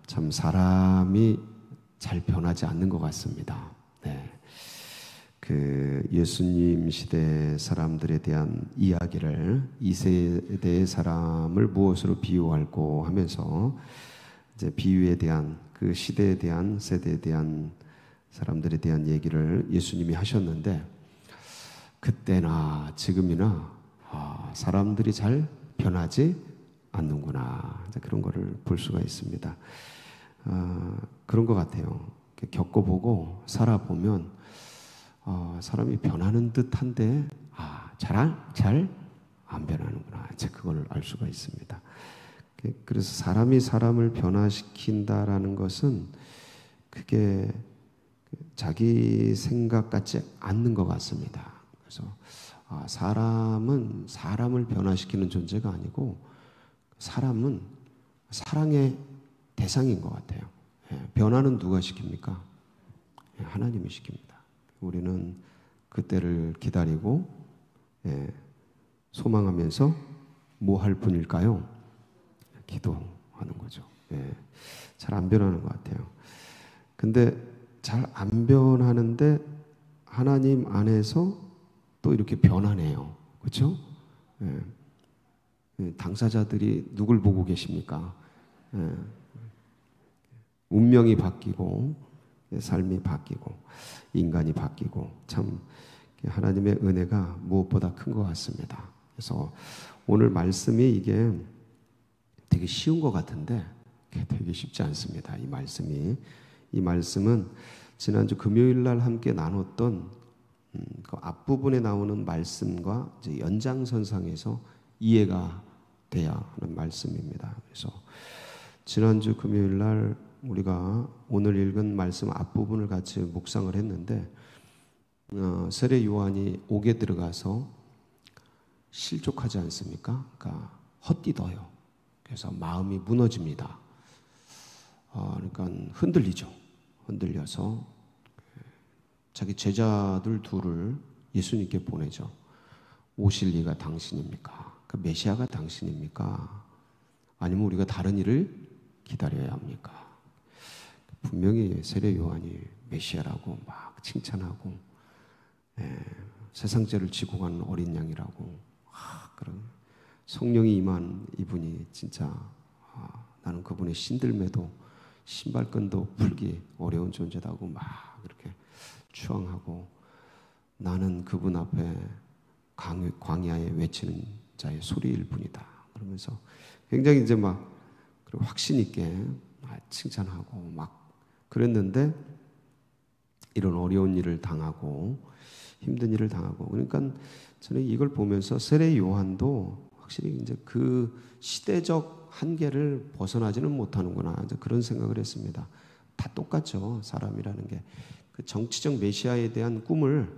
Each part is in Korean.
참 사람이 잘 변하지 않는 것 같습니다. 네. 그 예수님 시대 사람들에 대한 이야기를 이 세대의 사람을 무엇으로 비유할고 하면서 이제 비유에 대한 그 시대에 대한 세대에 대한 사람들에 대한 얘기를 예수님이 하셨는데 그때나 지금이나 사람들이 잘 변하지 않는구나 그런 거를 볼 수가 있습니다. 그런 것 같아요. 겪어보고 살아보면 사람이 변하는 듯한데 잘 안 변하는구나. 이제 그걸 알 수가 있습니다. 그래서 사람이 사람을 변화시킨다라는 것은 그게 자기 생각 같지 않는 것 같습니다. 그래서 사람은 사람을 변화시키는 존재가 아니고 사람은 사랑의 대상인 것 같아요. 변화는 누가 시킵니까? 하나님이 시킵니다. 우리는 그때를 기다리고 소망하면서 뭐 할 뿐일까요? 기도하는 거죠. 잘 안 변하는 것 같아요. 근데 잘 안 변하는데 하나님 안에서 또 이렇게 변하네요. 그렇죠? 당사자들이 누굴 보고 계십니까? 운명이 바뀌고 삶이 바뀌고 인간이 바뀌고 참 하나님의 은혜가 무엇보다 큰 것 같습니다. 그래서 오늘 말씀이 이게 되게 쉬운 것 같은데 되게 쉽지 않습니다. 이 말씀은 지난주 금요일 날 함께 나눴던 그 앞부분에 나오는 말씀과 이제 연장선상에서 이해가 돼야 하는 말씀입니다. 그래서 지난주 금요일 날 우리가 오늘 읽은 말씀 앞부분을 같이 묵상을 했는데 세례 요한이 옥에 들어가서 실족하지 않습니까? 그러니까 헛디뎌요. 그래서 마음이 무너집니다. 그러니까 흔들려서 자기 제자들 둘을 예수님께 보내죠. 오실 이가 당신입니까? 그 메시아가 당신입니까? 아니면 우리가 다른 일을 기다려야 합니까? 분명히 세례 요한이 메시아라고 막 칭찬하고 세상 죄를 지고 가는 어린 양이라고 그런 성령이 임한 이분이 진짜 나는 그분의 신들매도 신발끈도 풀기 어려운 존재다고 막 이렇게 추앙하고 나는 그분 앞에 광야에 외치는 자의 소리일 뿐이다. 그러면서 굉장히 이제 막 확신 있게 칭찬하고 막 그랬는데 이런 어려운 일을 당하고 힘든 일을 당하고 그러니까 저는 이걸 보면서 세례 요한도 확실히 이제 그 시대적 한계를 벗어나지는 못하는구나 이제 그런 생각을 했습니다. 다 똑같죠. 사람이라는 게 그 정치적 메시아에 대한 꿈을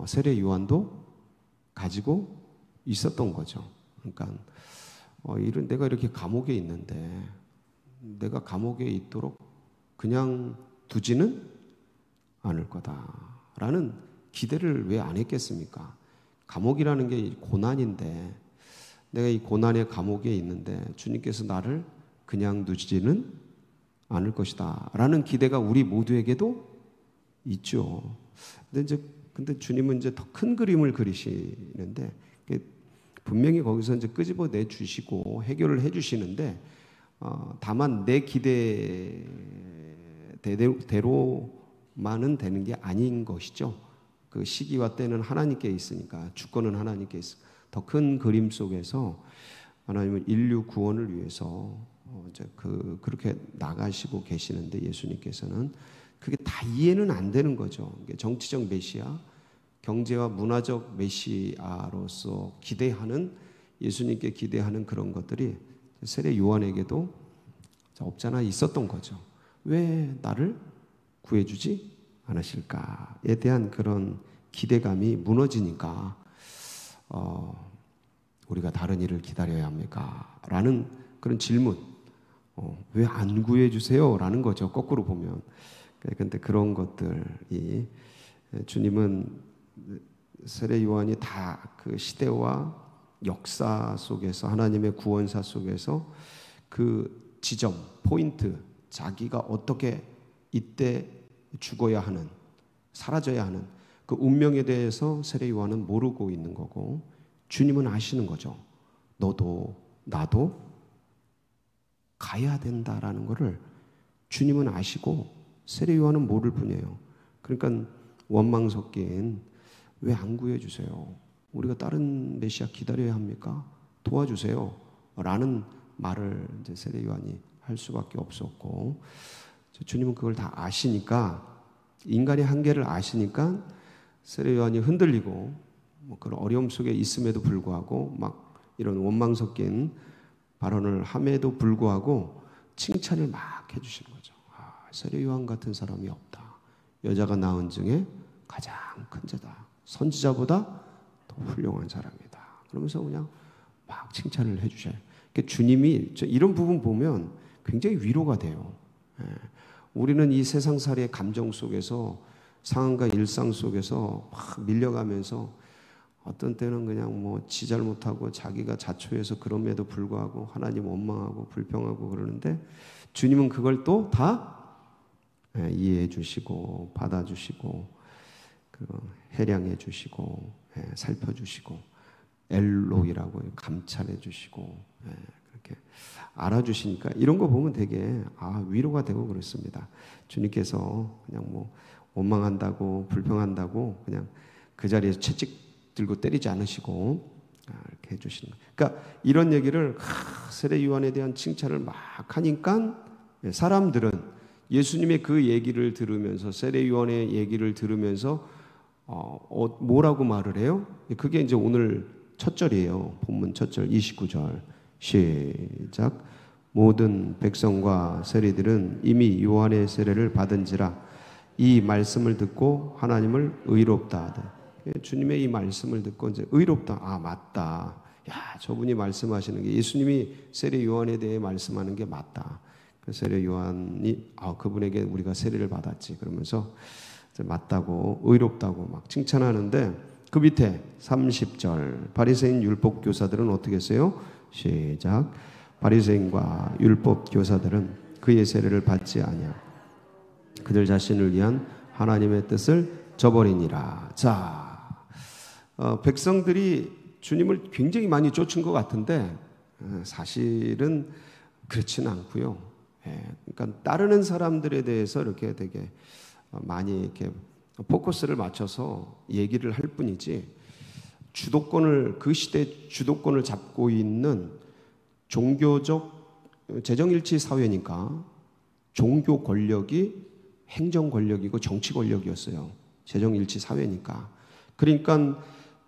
세례 요한도 가지고 있었던 거죠. 그러니까 내가 이렇게 감옥에 있는데 내가 감옥에 있도록 그냥 두지는 않을 거다라는 기대를 왜 안 했겠습니까? 감옥이라는 게 고난인데 내가 이 고난의 감옥에 있는데 주님께서 나를 그냥 두지는 않을 것이다 라는 기대가 우리 모두에게도 있죠. 근데 주님은 이제 더 큰 그림을 그리시는데 분명히 거기서 이제 끄집어내 주시고 해결을 해 주시는데 다만 내 기대대로만은 되는 게 아닌 것이죠. 그 시기와 때는 하나님께 있으니까 주권은 하나님께 있으니까 더 큰 그림 속에서 하나님은 인류 구원을 위해서 이제 그렇게 나가시고 계시는데 예수님께서는 그게 다 이해는 안 되는 거죠. 정치적 메시아, 경제와 문화적 메시아로서 기대하는 예수님께 기대하는 그런 것들이 세례 요한에게도 없잖아 있었던 거죠. 왜 나를 구해주지 않으실까에 대한 그런 기대감이 무너지니까 우리가 다른 일을 기다려야 합니까? 라는 그런 질문 왜 안 구해주세요? 라는 거죠. 거꾸로 보면. 그런데 그런 것들이 주님은 세례 요한이 다 그 시대와 역사 속에서 하나님의 구원사 속에서 그 지점, 포인트, 자기가 어떻게 이때 죽어야 하는, 사라져야 하는 그 운명에 대해서 세례 요한은 모르고 있는 거고, 주님은 아시는 거죠. 너도 나도 가야 된다라는 것을 주님은 아시고 세례 요한은 모를 뿐이에요. 그러니까 원망 섞인 왜 안 구해주세요? 우리가 다른 메시아 기다려야 합니까? 도와주세요 라는 말을 이제 세례 요한이 할 수밖에 없었고, 주님은 그걸 다 아시니까, 인간의 한계를 아시니까 세례 요한이 흔들리고 그런 어려움 속에 있음에도 불구하고 막 이런 원망 섞인 발언을 함에도 불구하고 칭찬을 막 해주시는 거죠. 세례 요한 같은 사람이 없다. 여자가 낳은 중에 가장 큰 자다. 선지자보다 더 훌륭한 사람이다. 그러면서 그냥 막 칭찬을 해주셔요. 그러니까 주님이 이런 부분 보면 굉장히 위로가 돼요. 우리는 이 세상살이의 감정 속에서, 상황과 일상 속에서 막 밀려가면서 어떤 때는 그냥 뭐 지 잘못하고 자기가 자초해서 그럼에도 불구하고 하나님 원망하고 불평하고 그러는데, 주님은 그걸 또 다 이해해 주시고 받아주시고 해량해 주시고 살펴주시고 엘로이라고 감찰해 주시고 그렇게 알아주시니까 이런 거 보면 되게 위로가 되고 그렇습니다. 주님께서 그냥 뭐 원망한다고 불평한다고 그냥 그 자리에서 채찍 들고 때리지 않으시고 이렇게 해주시는 거예요. 그러니까 이런 얘기를 세례 요한에 대한 칭찬을 막 하니까 사람들은 예수님의 그 얘기를 들으면서, 세례 요한의 얘기를 들으면서 뭐라고 말을 해요? 그게 이제 오늘 첫 절이에요. 본문 첫 절 29절 시작. 모든 백성과 세리들은 이미 요한의 세례를 받은지라 이 말씀을 듣고 하나님을 의롭다 하되. 주님의 이 말씀을 듣고 이제 의롭다. 맞다. 야, 저분이 말씀하시는 게, 예수님이 세례 요한에 대해 말씀하는 게 맞다. 그 세례 요한이 그분에게 우리가 세례를 받았지. 그러면서 맞다고, 의롭다고 막 칭찬하는데, 그 밑에 30절 바리새인 율법 교사들은 어떻게 했어요? 시작. 바리새인과 율법 교사들은 그의 세례를 받지 아니하 그들 자신을 위한 하나님의 뜻을 저버리니라. 자, 백성들이 주님을 굉장히 많이 쫓은 것 같은데 사실은 그렇지는 않고요. 그러니까 따르는 사람들에 대해서 이렇게 되게 많이 이렇게 포커스를 맞춰서 얘기를 할 뿐이지, 주도권을, 그 시대 주도권을 잡고 있는 종교적 재정일치 사회니까 종교 권력이 행정 권력이고 정치 권력이었어요. 재정일치 사회니까. 그러니까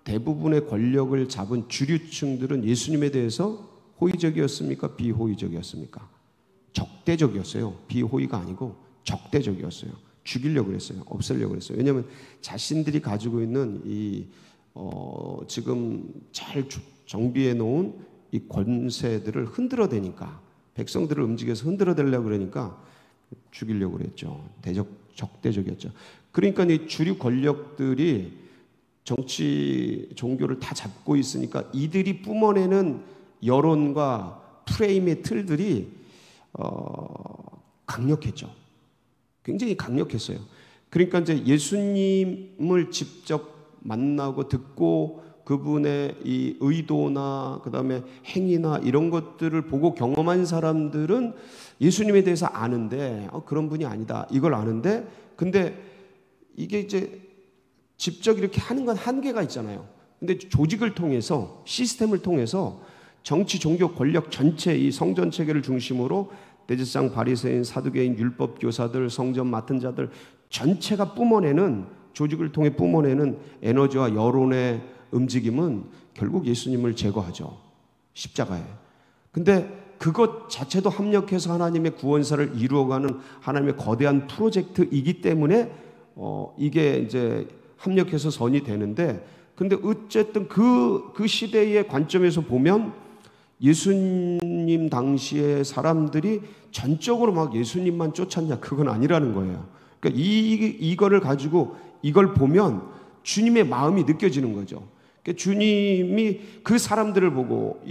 대부분의 권력을 잡은 주류층들은 예수님에 대해서 호의적이었습니까? 비호의적이었습니까? 적대적이었어요. 비호의가 아니고 적대적이었어요. 죽이려고 그랬어요. 없애려고 그랬어요. 왜냐하면 자신들이 가지고 있는 이 지금 잘 정비해 놓은 이 권세들을 흔들어대니까, 백성들을 움직여서 흔들어대려고 그러니까 죽이려고 그랬죠. 적대적이었죠. 그러니까 이 주류 권력들이 정치, 종교를 다 잡고 있으니까 이들이 뿜어내는 여론과 프레임의 틀들이 강력했죠. 굉장히 강력했어요. 그러니까 이제 예수님을 직접 만나고 듣고 그분의 이 의도나 그다음에 행위나 이런 것들을 보고 경험한 사람들은 예수님에 대해서 아는데 그런 분이 아니다, 이걸 아는데, 근데 이게 이제 직접 이렇게 하는 건 한계가 있잖아요. 근데 조직을 통해서, 시스템을 통해서 정치, 종교, 권력 전체, 이 성전 체계를 중심으로 대제사장, 바리새인, 사두개인, 율법 교사들, 성전 맡은 자들 전체가 뿜어내는, 조직을 통해 뿜어내는 에너지와 여론의 움직임은 결국 예수님을 제거하죠. 십자가에. 근데 그것 자체도 합력해서 하나님의 구원사를 이루어가는 하나님의 거대한 프로젝트이기 때문에 이게 이제 합력해서 선이 되는데, 근데 어쨌든 그 시대의 관점에서 보면 예수님 당시의 사람들이 전적으로 막 예수님만 쫓았냐, 그건 아니라는 거예요. 그러니까 이거를 가지고 이걸 보면 주님의 마음이 느껴지는 거죠. 그러니까 주님이 그 사람들을 보고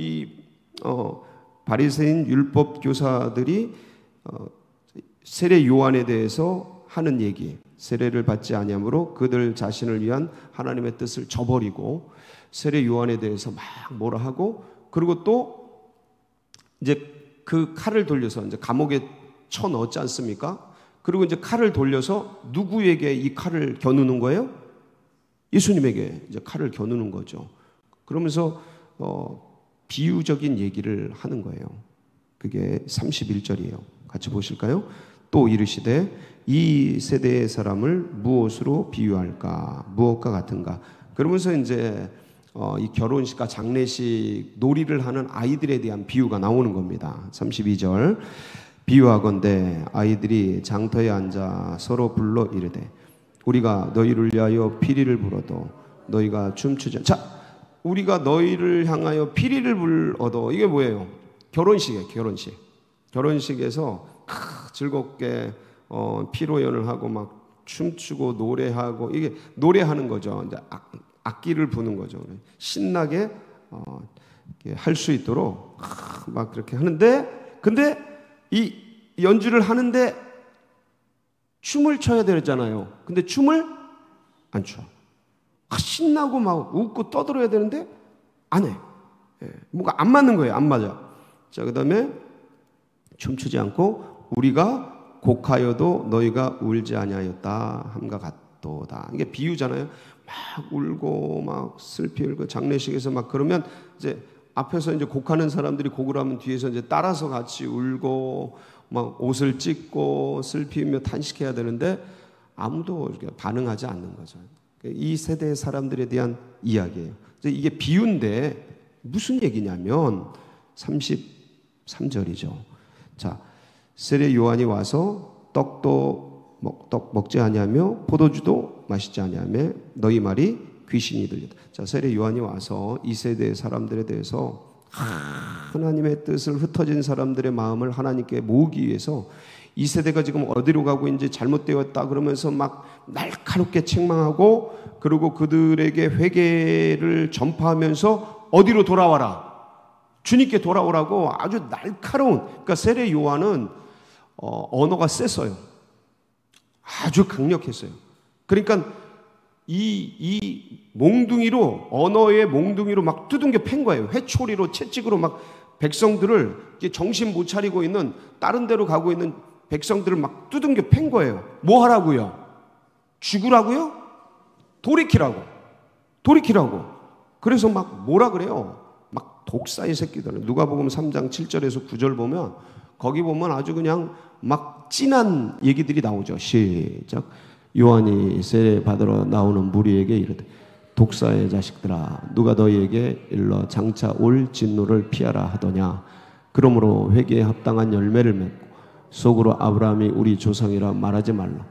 바리새인 율법 교사들이 세례 요한에 대해서 하는 얘기, 세례를 받지 아니함으로 그들 자신을 위한 하나님의 뜻을 저버리고 세례 요한에 대해서 막 뭐라 하고, 그리고 또 이제 그 칼을 돌려서 이제 감옥에 쳐 넣었지 않습니까? 그리고 이제 칼을 돌려서 누구에게 이 칼을 겨누는 거예요? 예수님에게 이제 칼을 겨누는 거죠. 그러면서 비유적인 얘기를 하는 거예요. 그게 31절이에요. 같이 보실까요? 또 이르시되 이 세대의 사람을 무엇으로 비유할까? 무엇과 같은가? 그러면서 이제 이 결혼식과 장례식 놀이를 하는 아이들에 대한 비유가 나오는 겁니다. 32절 비유하건대 아이들이 장터에 앉아 서로 불러 이르되 우리가 너희를 위하여 피리를 불어도 너희가 춤추지. 자, 우리가 너희를 향하여 피리를 불어도 이게 뭐예요? 결혼식이에요. 결혼식에서 즐겁게 피로연을 하고 막 춤추고 노래하고, 이게 노래하는 거죠. 이제 악기를 부는 거죠. 신나게 할 수 있도록 막 그렇게 하는데, 근데 이 연주를 하는데 춤을 춰야 되잖아요. 근데 춤을 안 춰. 신나고 막 웃고 떠들어야 되는데 안 해. 뭔가 안 맞는 거예요. 안 맞아. 자, 그 다음에 춤추지 않고 우리가 곡하여도 너희가 울지 아니하였다 함과 같도다. 이게 비유잖아요. 막 울고 막 슬피 울고 장례식에서 막 그러면 이제 앞에서 이제 곡하는 사람들이 곡을 하면 뒤에서 이제 따라서 같이 울고 막 옷을 찢고 슬피며 탄식해야 되는데 아무도 반응하지 않는 거죠. 이 세대의 사람들에 대한 이야기예요. 이게 비유인데 무슨 얘기냐면 33절이죠. 자, 세례 요한이 와서 떡 먹지 아니하며 포도주도 마시지 아니하며 너희 말이 귀신이 들렸다. 자, 세례 요한이 와서 이 세대의 사람들에 대해서 하나님의 뜻을 흩어진 사람들의 마음을 하나님께 모으기 위해서 이 세대가 지금 어디로 가고 이제 잘못되었다 그러면서 막 날카롭게 책망하고, 그리고 그들에게 회개를 전파하면서 어디로 돌아와라, 주님께 돌아오라고 아주 날카로운, 그러니까 세례 요한은 언어가 셌어요. 아주 강력했어요. 그러니까 이 몽둥이로, 언어의 몽둥이로 막 두둥겨 팬 거예요. 회초리로, 채찍으로 막 백성들을, 정신 못 차리고 있는, 다른 데로 가고 있는 백성들을 막 두둥겨 팬 거예요. 뭐 하라고요? 죽으라고요? 돌이키라고. 그래서 막 뭐라 그래요? 막 독사의 새끼들. 누가복음 3장 7절에서 9절 보면 거기 보면 아주 그냥 막 진한 얘기들이 나오죠. 시작. 요한이 세례 받으러 나오는 무리에게 이르되 독사의 자식들아, 누가 너희에게 일러 장차 올 진노를 피하라 하더냐. 그러므로 회개에 합당한 열매를 맺고 속으로 아브라함이 우리 조상이라 말하지 말라.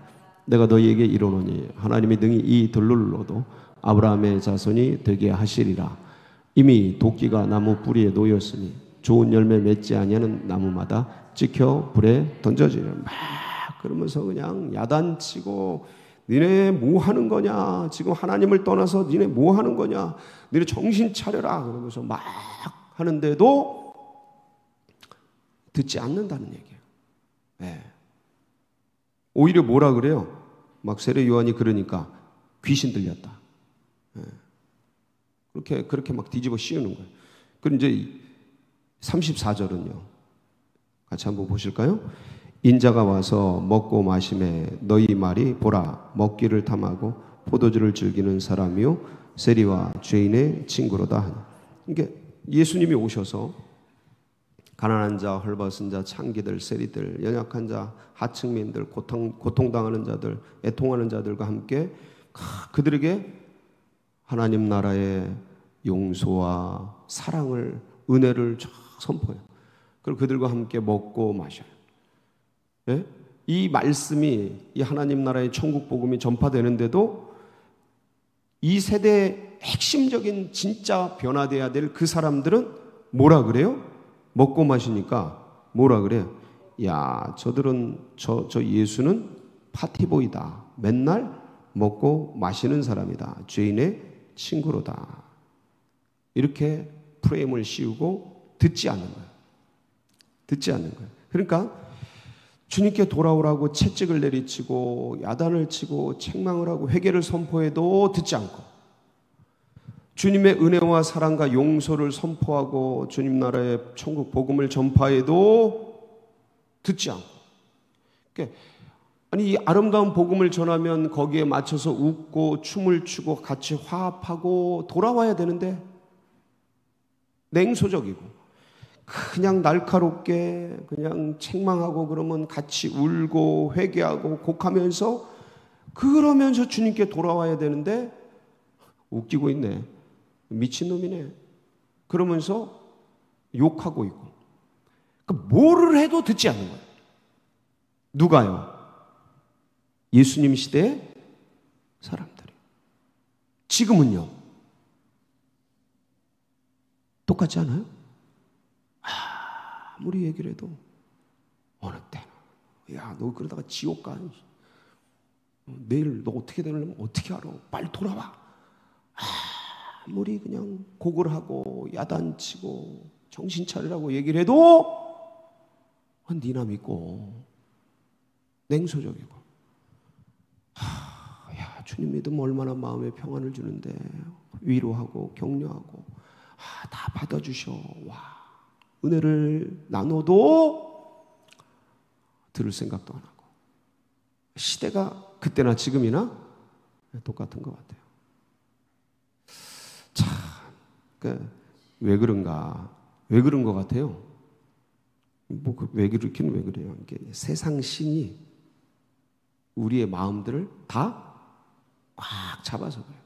내가 너희에게 이르노니 하나님이 능히 이 들룰로도 아브라함의 자손이 되게 하시리라. 이미 도끼가 나무 뿌리에 놓였으니 좋은 열매 맺지 아니하는 나무마다 찍혀 불에 던져지리라. 막 그러면서 그냥 야단치고, 니네 뭐 하는 거냐, 지금 하나님을 떠나서 니네 뭐 하는 거냐, 니네 정신 차려라 그러면서 막 하는데도 듣지 않는다는 얘기예요. 네. 오히려 뭐라 그래요? 막 세례 요한이 그러니까 귀신 들렸다. 네. 그렇게 막 뒤집어 씌우는 거예요. 그럼 이제 34절은요. 같이 한번 보실까요? 인자가 와서 먹고 마심에 너희 말이 보라 먹기를 탐하고 포도주를 즐기는 사람이요 세리와 죄인의 친구로다 하니. 이게 예수님이 오셔서 가난한 자, 헐벗은 자, 창기들, 세리들, 연약한 자, 하층민들, 고통당하는 자들, 애통하는 자들과 함께 그들에게 하나님 나라의 용서와 사랑을, 은혜를 선포해요. 그리고 그들과 함께 먹고 마셔요. 네? 이 말씀이, 이 하나님 나라의 천국 복음이 전파되는데도 이 세대의 핵심적인 진짜 변화돼야 될 그 사람들은 뭐라 그래요? 먹고 마시니까 뭐라 그래요? 야, 저들은 저 예수는 파티보이다. 맨날 먹고 마시는 사람이다. 죄인의 친구로다. 이렇게 프레임을 씌우고 듣지 않는 거예요. 듣지 않는 거예요. 그러니까 주님께 돌아오라고 채찍을 내리치고 야단을 치고 책망을 하고 회개를 선포해도 듣지 않고, 주님의 은혜와 사랑과 용서를 선포하고 주님 나라의 천국 복음을 전파해도 듣지 않고, 그러니까 아니, 이 아름다운 복음을 전하면 거기에 맞춰서 웃고 춤을 추고 같이 화합하고 돌아와야 되는데 냉소적이고, 그냥 날카롭게 그냥 책망하고 그러면 같이 울고 회개하고 곡하면서 그러면서 주님께 돌아와야 되는데 웃기고 있네, 미친놈이네, 그러면서 욕하고 있고, 그러니까 뭐를 해도 듣지 않는 거예요. 누가요? 예수님 시대의 사람들이. 지금은요? 똑같지 않아요? 아무리 얘기를 해도 어느 때는 야, 너 그러다가 지옥 가, 내일 너 어떻게 되려면 어떻게 알아, 빨리 돌아와. 아무리 그냥 곡을 하고 야단치고 정신 차리라고 얘기를 해도 니나 믿고 냉소적이고, 야, 주님 믿으면 얼마나 마음에 평안을 주는데, 위로하고 격려하고 다 받아주셔. 와, 은혜를 나눠도 들을 생각도 안 하고. 시대가 그때나 지금이나 똑같은 것 같아요. 참, 그러니까 왜 그런가? 왜 그런 것 같아요? 왜 그렇기는 왜 그래요? 이게 세상 신이 우리의 마음들을 다 꽉 잡아서 그래요.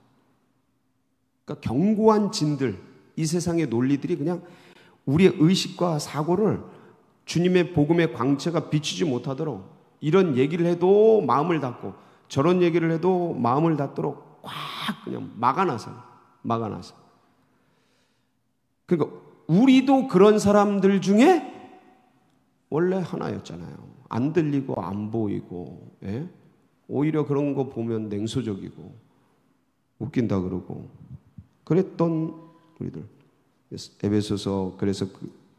그러니까 견고한 진들, 이 세상의 논리들이 그냥 우리의 의식과 사고를 주님의 복음의 광채가 비추지 못하도록, 이런 얘기를 해도 마음을 닫고 저런 얘기를 해도 마음을 닫도록 꽉 그냥 막아놔서. 그러니까 우리도 그런 사람들 중에 원래 하나였잖아요. 안 들리고 안 보이고, 예? 오히려 그런 거 보면 냉소적이고 웃긴다 그러고 그랬던 우리들. 에베소서 그래서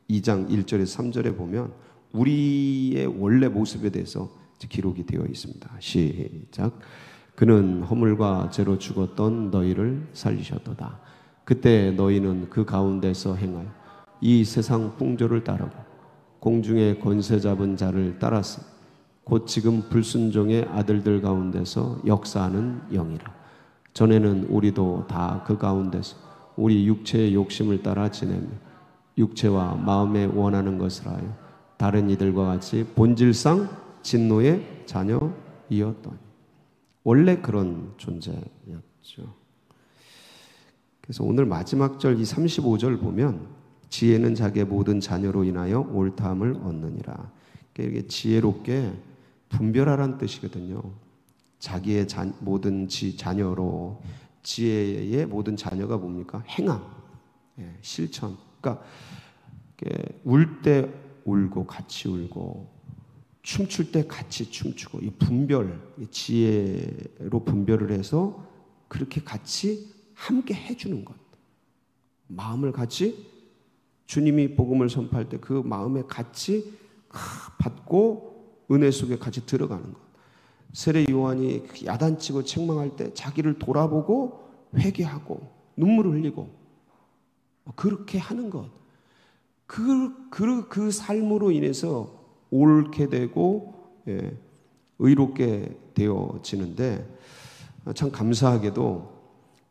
2장 1절에서 3절에 보면 우리의 원래 모습에 대해서 기록이 되어 있습니다. 시작. 그는 허물과 죄로 죽었던 너희를 살리셨도다. 그때 너희는 그 가운데서 행하여 이 세상 풍조를 따르고 공중의 권세 잡은 자를 따랐으니 곧 지금 불순종의 아들들 가운데서 역사하는 영이라. 전에는 우리도 다 그 가운데서 우리 육체의 욕심을 따라 지내며 육체와 마음에 원하는 것을 하여 다른 이들과 같이 본질상 진노의 자녀이었더니. 원래 그런 존재였죠. 그래서 오늘 마지막 절 이 35절 보면 지혜는 자기의 모든 자녀로 인하여 옳다함을 얻느니라. 이게 지혜롭게 분별하라는 뜻이거든요. 자기의 모든 자녀로, 지혜의 모든 자녀가 뭡니까? 행함, 실천. 그러니까 울 때 울고 같이 울고 춤출 때 같이 춤추고, 이 분별, 이 지혜로 분별을 해서 그렇게 같이 함께 해주는 것. 마음을 같이, 주님이 복음을 선포할 때 그 마음에 같이 받고 은혜 속에 같이 들어가는 것. 세례 요한이 야단치고 책망할 때 자기를 돌아보고 회개하고 눈물을 흘리고 그렇게 하는 것. 그 삶으로 인해서 옳게 되고 의롭게 되어지는데, 참 감사하게도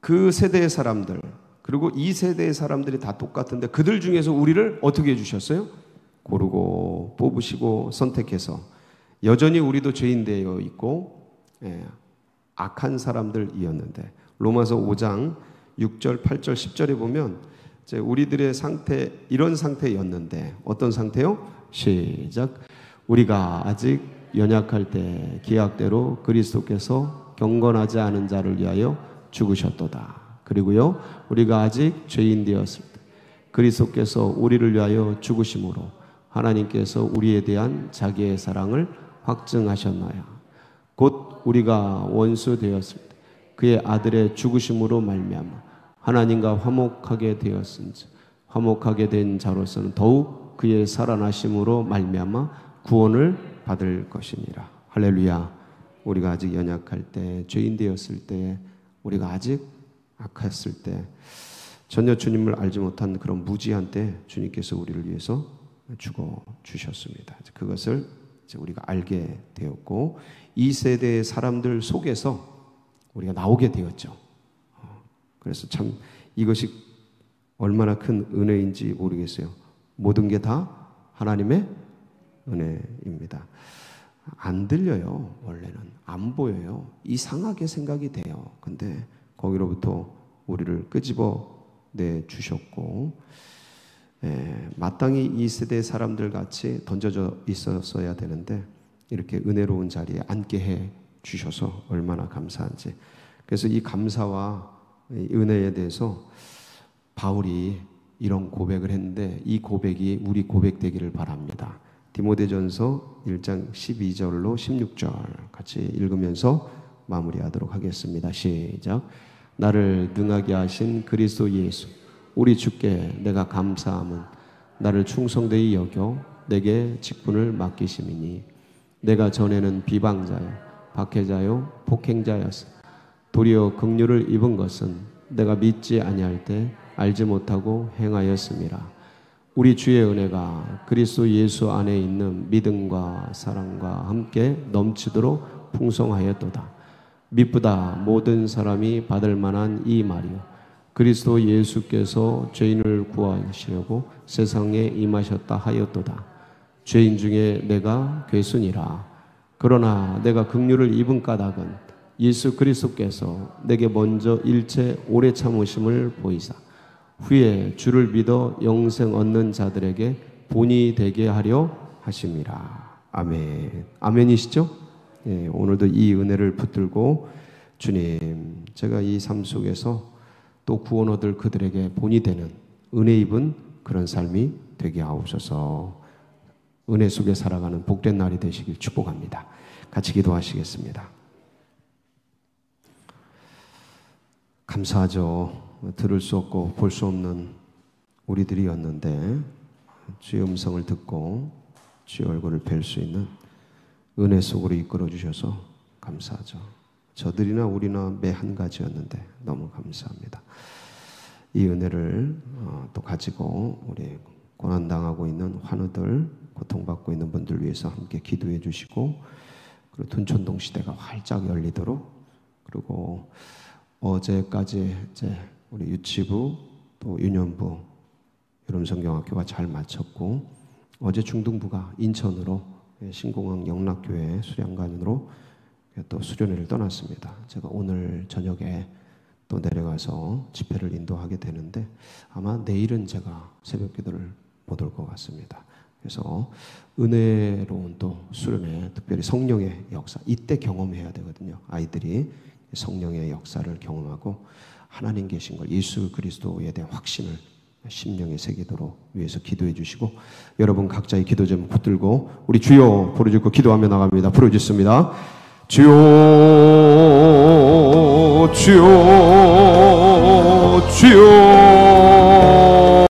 그 세대의 사람들, 그리고 이 세대의 사람들이 다 똑같은데 그들 중에서 우리를 어떻게 해주셨어요? 고르고 뽑으시고 선택해서 여전히 우리도 죄인 되어 있고 악한 사람들이었는데, 로마서 5장 6절, 8절, 10절에 보면 이제 우리들의 상태, 이런 상태였는데 어떤 상태요? 시작. 우리가 아직 연약할 때 기약대로 그리스도께서 경건하지 않은 자를 위하여 죽으셨도다. 그리고요, 우리가 아직 죄인 되었을 때 그리스도께서 우리를 위하여 죽으심으로 하나님께서 우리에 대한 자기의 사랑을 확증하셨나요? 곧 우리가 원수 되었을 때 그의 아들의 죽으심으로 말미암아 하나님과 화목하게 되었은지, 화목하게 된 자로서는 더욱 그의 살아나심으로 말미암아 구원을 받을 것이니라. 할렐루야. 우리가 아직 연약할 때, 죄인 되었을 때, 우리가 아직 악했을 때, 전혀 주님을 알지 못한 그런 무지한 때 주님께서 우리를 위해서 죽어 주셨습니다. 그것을 이제 우리가 알게 되었고, 이 세대의 사람들 속에서 우리가 나오게 되었죠. 그래서 참 이것이 얼마나 큰 은혜인지 모르겠어요. 모든 게 다 하나님의 은혜입니다. 안 들려요. 원래는 안 보여요. 이상하게 생각이 돼요. 근데 거기로부터 우리를 끄집어 내 주셨고, 마땅히 이 세대 사람들 같이 던져져 있었어야 되는데 이렇게 은혜로운 자리에 앉게 해 주셔서 얼마나 감사한지. 그래서 이 감사와 이 은혜에 대해서 바울이 이런 고백을 했는데, 이 고백이 우리 고백 되기를 바랍니다. 디모데전서 1장 12절로 16절 같이 읽으면서 마무리하도록 하겠습니다. 시작. 나를 능하게 하신 그리스도 예수 우리 주께 내가 감사함은 나를 충성되이 여겨 내게 직분을 맡기심이니, 내가 전에는 비방자요 박해자요 폭행자였으 도리어 긍휼을 입은 것은 내가 믿지 아니할 때 알지 못하고 행하였음이라. 우리 주의 은혜가 그리스도 예수 안에 있는 믿음과 사랑과 함께 넘치도록 풍성하였도다. 미쁘다 모든 사람이 받을 만한 이 말이요, 그리스도 예수께서 죄인을 구하시려고 세상에 임하셨다 하였도다. 죄인 중에 내가 괴순이라. 그러나 내가 긍휼을 입은 까닭은 예수 그리스도께서 내게 먼저 일체 오래 참으심을 보이사 후에 주를 믿어 영생 얻는 자들에게 본이 되게 하려 하심이라. 아멘. 아멘이시죠? 예, 오늘도 이 은혜를 붙들고, 주님, 제가 이 삶 속에서 또 구원 얻을 그들에게 본이 되는 은혜 입은 그런 삶이 되게 하옵소서. 은혜 속에 살아가는 복된 날이 되시길 축복합니다. 같이 기도하시겠습니다. 감사하죠. 들을 수 없고 볼 수 없는 우리들이었는데 주의 음성을 듣고 주의 얼굴을 뵐 수 있는 은혜 속으로 이끌어 주셔서 감사하죠. 저들이나 우리나 매 한 가지였는데 너무 감사합니다. 이 은혜를 또 가지고 우리 고난당하고 있는 환우들, 고통받고 있는 분들 위해서 함께 기도해 주시고, 그리고 둔촌동 시대가 활짝 열리도록, 그리고 어제까지 이제 우리 유치부 또 유년부 여름성경학교가 잘 마쳤고, 어제 중등부가 인천으로 신공항 영락교회 수련관으로 또 수련회를 떠났습니다. 제가 오늘 저녁에 또 내려가서 집회를 인도하게 되는데 아마 내일은 제가 새벽 기도를 못 올 것 같습니다. 그래서 은혜로운 또 수련회, 특별히 성령의 역사, 이때 경험해야 되거든요. 아이들이 성령의 역사를 경험하고 하나님 계신 걸, 예수 그리스도에 대한 확신을 심령에 새기도록 위해서 기도해 주시고, 여러분 각자의 기도 좀 붙들고 우리 주여 부르짖고 기도하며 나갑니다. 부르짖습니다. 주여, 주여, 주여.